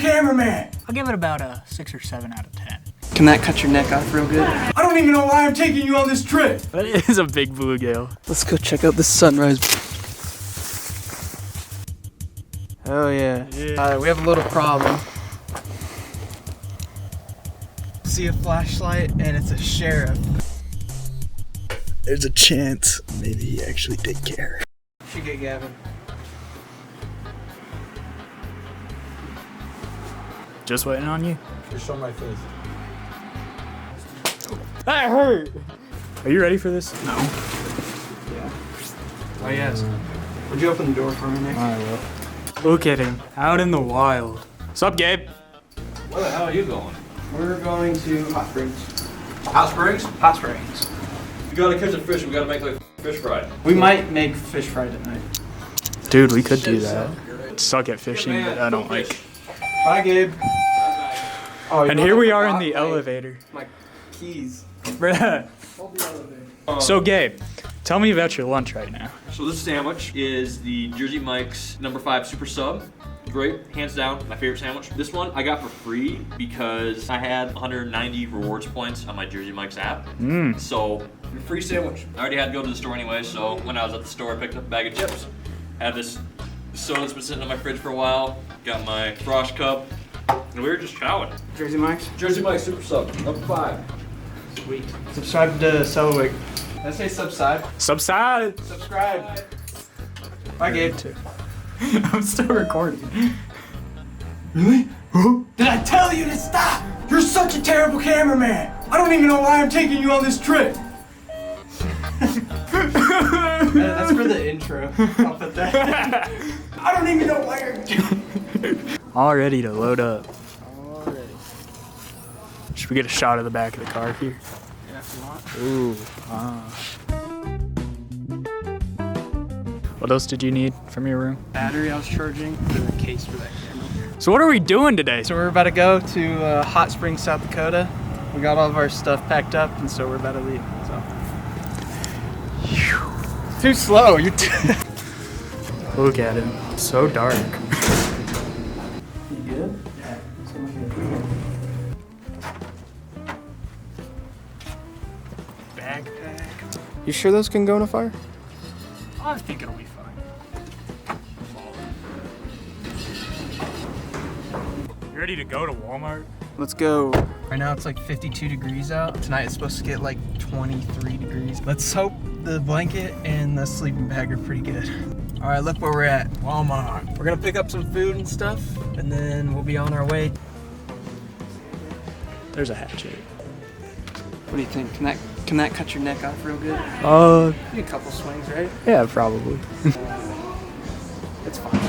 cameraman. I'll give it about a 6 or 7 out of 10. Can that cut your neck off real good? I don't even know why I'm taking you on this trip. But it is a big bluegill. Let's go check out the sunrise. Oh yeah. We have a little problem. See a flashlight and it's a sheriff. There's a chance maybe he actually did care. Should get Gavin. Just waiting on you. Just show my face. That hurt. Are you ready for this? No. Yeah. Oh yes. Would you open the door for me, Nick? I will. Look at him, out in the wild. What's up, Gabe? Where the hell are you going? We're going to Hot Springs. Hot Springs? Hot Springs. We gotta catch a fish. We gotta make like fish fry. We might make fish fry tonight. Dude, we could do that. Suck at fishing, but I don't like. Bye, Gabe. Oh, And here we are in the elevator. My keys. Bruh. So, Gabe, tell me about your lunch right now. So this sandwich is the Jersey Mike's No. 5 Super Sub. Great, hands down, my favorite sandwich. This one I got for free because I had 190 rewards points on my Jersey Mike's app. So, free sandwich. I already had to go to the store anyway, so when I was at the store, I picked up a bag of chips. Had this soda that's been sitting in my fridge for a while. Got my frosh cup, and we were just chowing. Jersey Mike's. Jersey Mike's Super Sub, No. 5. Sweet. Subscribe to Cellwick. Did I say subside? Subside. Subscribe. Bye, Gabe. I'm still recording. Really? Did I tell you to stop? You're such a terrible cameraman. I don't even know why I'm taking you on this trip. That's for the intro. I'll put that. I don't even know why you're... All ready to load up. Should we get a shot of the back of the car here? Yeah, if you want. Ooh. What else did you need from your room? Battery I was charging for the case for that camera. So what are we doing today? So we're about to go to Hot Springs, South Dakota. We got all of our stuff packed up, and so we're about to leave. So. Too slow. You're Look at him. So dark. You good? Yeah. Backpack. You sure those can go in a fire? I think it'll be fine. You ready to go to Walmart? Let's go. Right now it's like 52 degrees out. Tonight it's supposed to get like 23 degrees. Let's hope the blanket and the sleeping bag are pretty good. All right, look where we're at, Walmart. We're gonna pick up some food and stuff, and then we'll be on our way. There's a hatchet. What do you think? Can that cut your neck off real good? Yeah, A couple swings, right? probably. It's fine.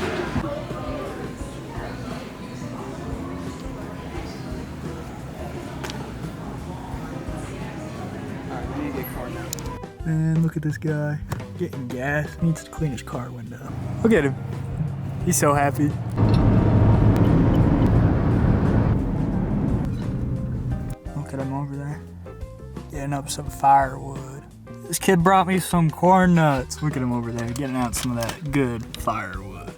Alright, we need to get car now. Man, look at this guy. Getting gas. Needs to clean his car window. Look at him. He's so happy. Look at him over there. Getting up some firewood. This kid brought me some corn nuts. Look at him over there, getting out some of that good firewood.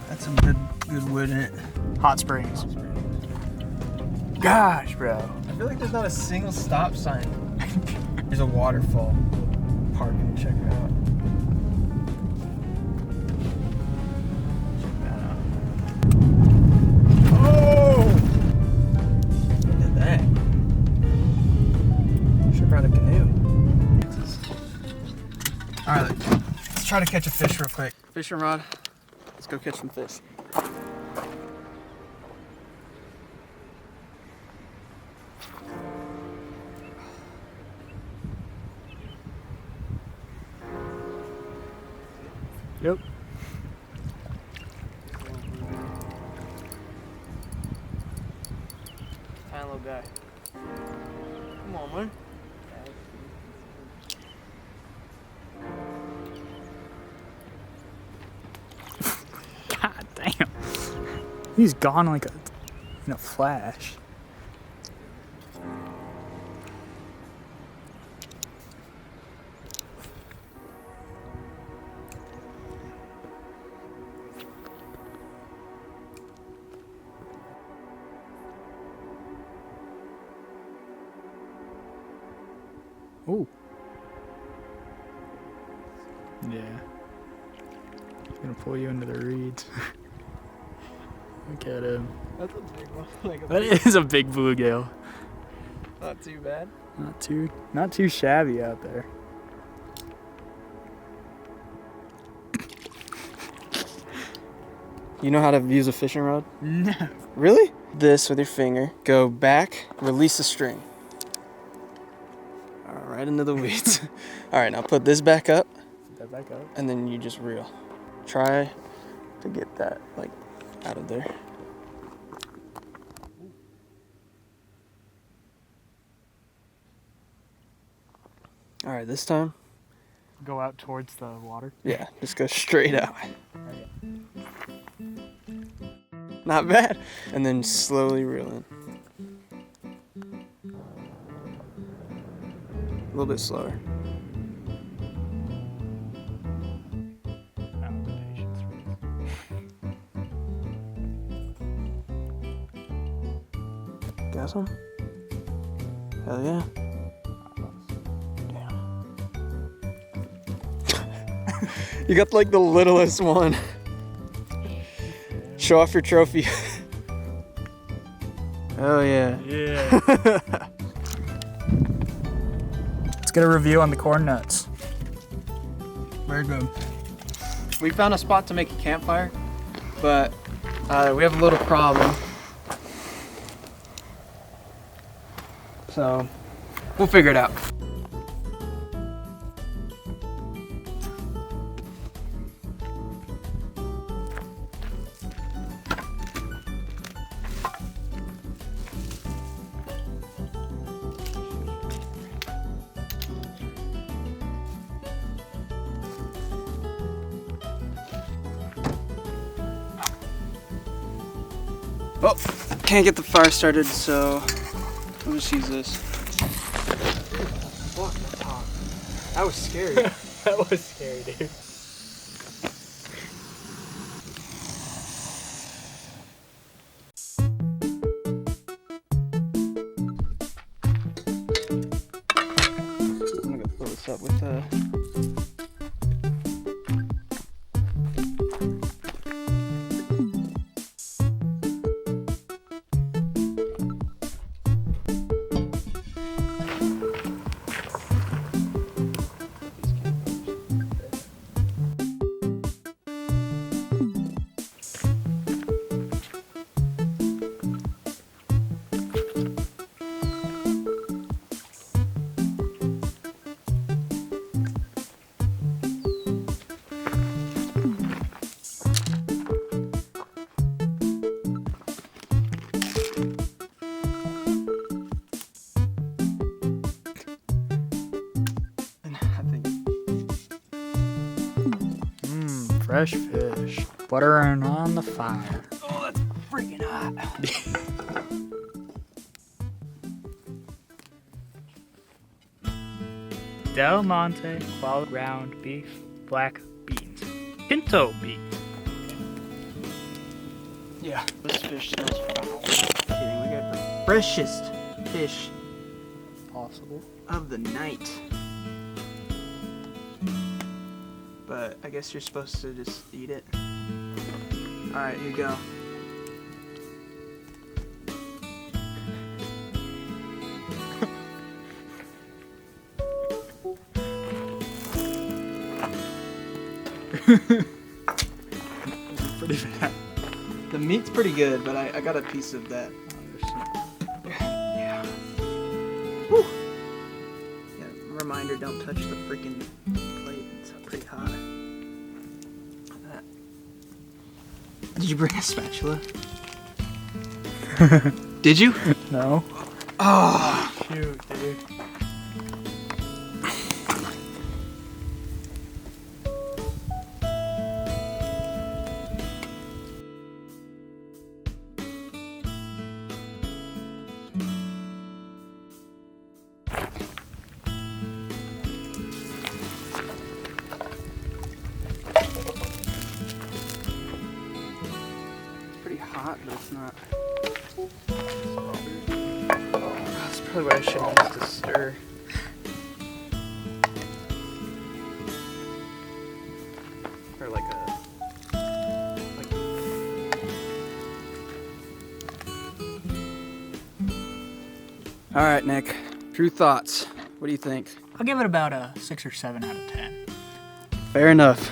That's some good wood in it. Hot Springs. Gosh, bro. I feel like there's not a single stop sign. There's a waterfall. Park and check it out. Check that out. Oh! Look at that. Should've brought a canoe. Alright, let's try to catch a fish real quick. Fishing rod. Let's go catch some fish. Yep. Fine little guy. Come on, man. God damn. He's gone like in a flash. Ooh. Yeah. Gonna pull you into the reeds. Look at him. That's a big one. Like That is a big bluegill. not too bad. Not too shabby out there. You know how to use a fishing rod? No. Really? This with your finger. Go back, release the string. All right, into the weeds. All right, now put this back up, Put that back up. and then you just reel. Try to get that like out of there. All right, this time, Go out towards the water. yeah, just go straight out. Okay. Not bad. And then slowly reel in. A little bit slower. Got some? Hell yeah. Damn. You got like the littlest one. Show off your trophy. Oh yeah. Yeah. Let's get a review on the corn nuts. Very good. We found a spot to make a campfire, but we have a little problem. So we'll figure it out. Oh, can't get the fire started, so I'll just use this. Fuck, that's hot. That was scary. That was scary, dude. I'm gonna fill this up with Fresh fish. Buttering on the fire. Oh, that's freaking hot. Del Monte, quality ground beef, black beans. Pinto beans. Yeah, this fish smells foul. Kidding, we got the freshest fish Possible. of the night. But I guess you're supposed to just eat it. Alright, here you go. Pretty bad. The meat's pretty good, but I got a piece of that. Yeah. Woo. Yeah, reminder, don't touch the freaking plate. It's pretty hot. Look at that. Did you bring a spatula? Did you? No. Oh. Shoot, dude. Hot, but it's not. That's probably what I should use to stir. All right, Nick. True thoughts. What do you think? I'll give it about a 6 or 7 out of 10. Fair enough.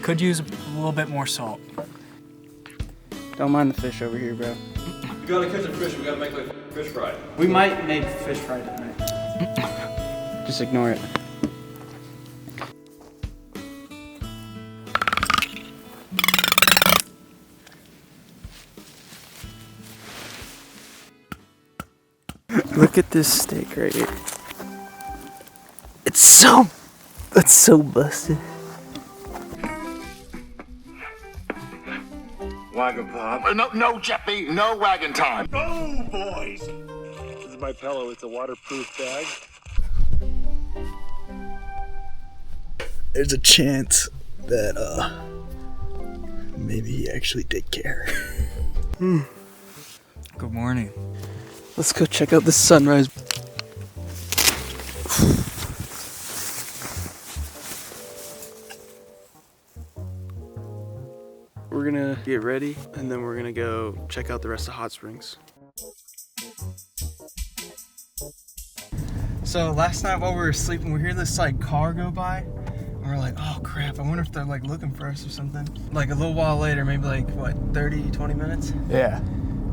Could use a little bit more salt. Don't mind the fish over here, bro. You gotta catch a fish, we gotta make like fish fry. We might make fish fry tonight. Just ignore it. Look at this steak right here. That's so busted. Wagon time. No, Jeppy, no wagon time. Oh, boys! This is my pillow. It's a waterproof bag. There's a chance that, maybe he actually did care. Good morning. Let's go check out the sunrise. We're gonna get ready and then we're gonna go check out the rest of Hot Springs. So last night while we were sleeping, we hear this like car go by and we're like, oh crap, I wonder if they're like looking for us or something. Like a little while later, maybe like what, 30, 20 minutes? Yeah.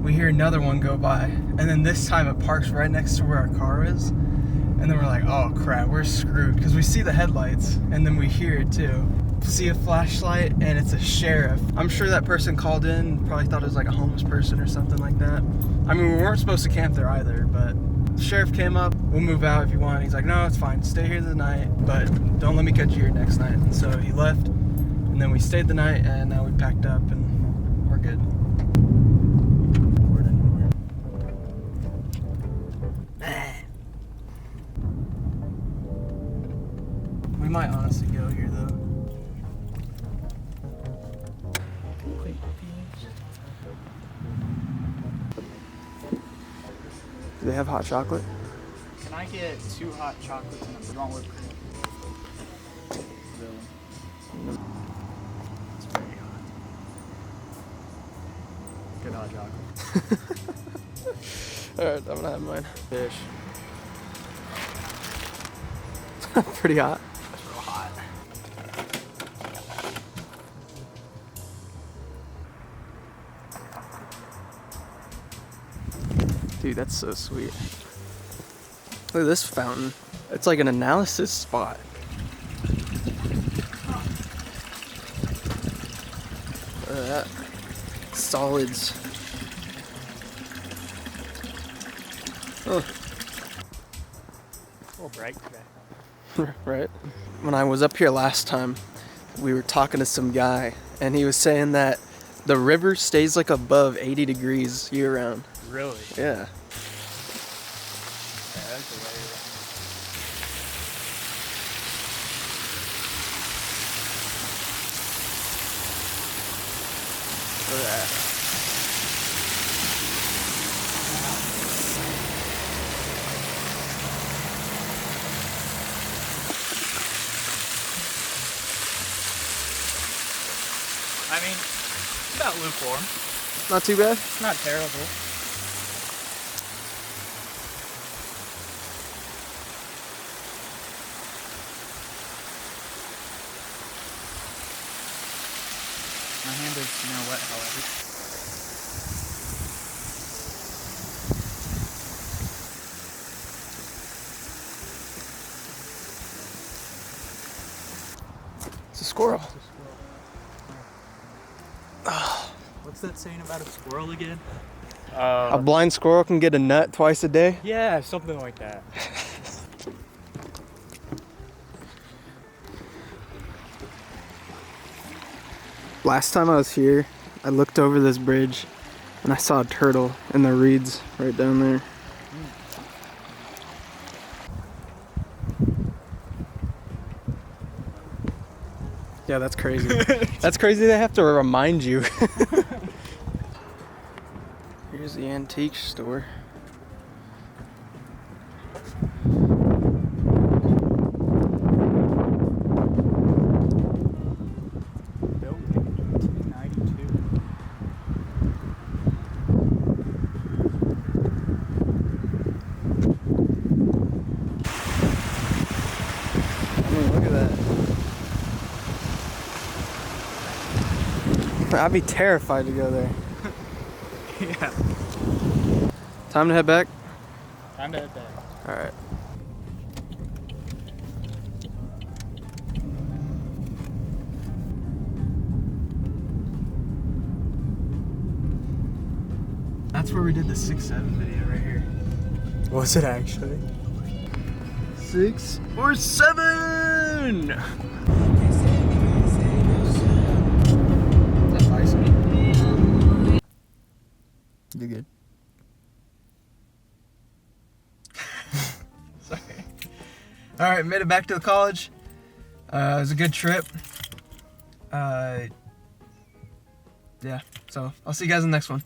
We hear another one go by, and then this time it parks right next to where our car is, and then we're like, oh crap, we're screwed, because we see the headlights, and then we hear it too. See a flashlight, and it's a sheriff. I'm sure that person called in, probably thought it was like a homeless person or something like that. I mean, we weren't supposed to camp there either, but the sheriff came up, we'll move out if you want. He's like, no, it's fine, stay here the night, but don't let me catch you here next night. And so he left, and then we stayed the night, and now we packed up, and we're good. We might honestly go here though. Do they have hot chocolate? Can I get 2 hot chocolates and a strong whipped cream? It's very hot. Good hot chocolate. Alright, I'm gonna have mine. Fish. Pretty hot. So hot. Dude, that's so sweet. Look at this fountain. It's like an analysis spot. Look at that. Solids. Oh. A little bright today. Right? When I was up here last time, we were talking to some guy, and he was saying that the river stays like above 80 degrees year round. Really? Yeah. Yeah, that's a way. Look at that. I mean, it's about lukewarm. Not too bad. It's not terrible. My hand is now wet, however. It's a squirrel. What's that saying about a squirrel again? A blind squirrel can get a nut twice a day. Yeah, something like that. Last time I was here, I looked over this bridge and I saw a turtle in the reeds right down there. Yeah, that's crazy. That's crazy they have to remind you. Here's the antique store. Built in 1892. I'd be terrified to go there. Yeah. Time to head back? Time to head back. Alright. That's where we did the 6-7 video right here. Was it actually? 6 or 7! That's bison. You're good. Sorry. Alright, made it back to the college. It was a good trip. Yeah, so I'll see you guys in the next one.